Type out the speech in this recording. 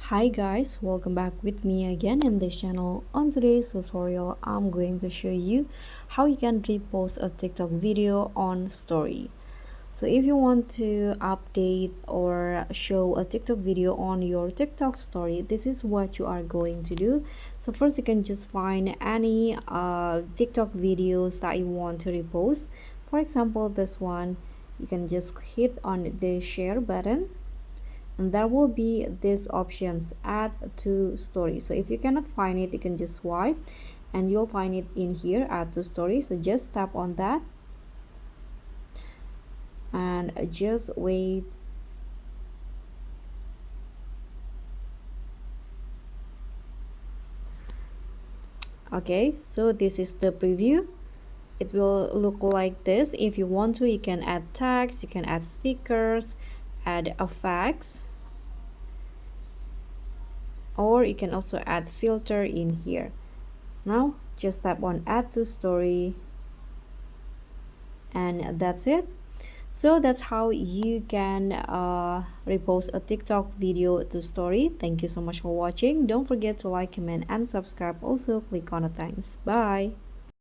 Hi guys, welcome back with me again in this channel. On today's tutorial, I'm going to show you how you can repost a TikTok video on story. So if you want to update or show a TikTok video on your TikTok story, this is what you are going to do. So first you can just find any TikTok videos that you want to repost. For example, this one, you can just hit on the share button and there will be these options: add to story. So if you cannot find it, you can just swipe and you'll find it in here, add to story. So just tap on that and just wait. Okay, so this is the preview. It will look like this. If you want to, you can add tags, you can add stickers, add effects, or you can also add filter in here. Now just tap on add to story and that's it. So that's how you can repost a TikTok video to story. Thank you so much for watching. Don't forget to like, comment and subscribe. Also click on the thanks. Bye.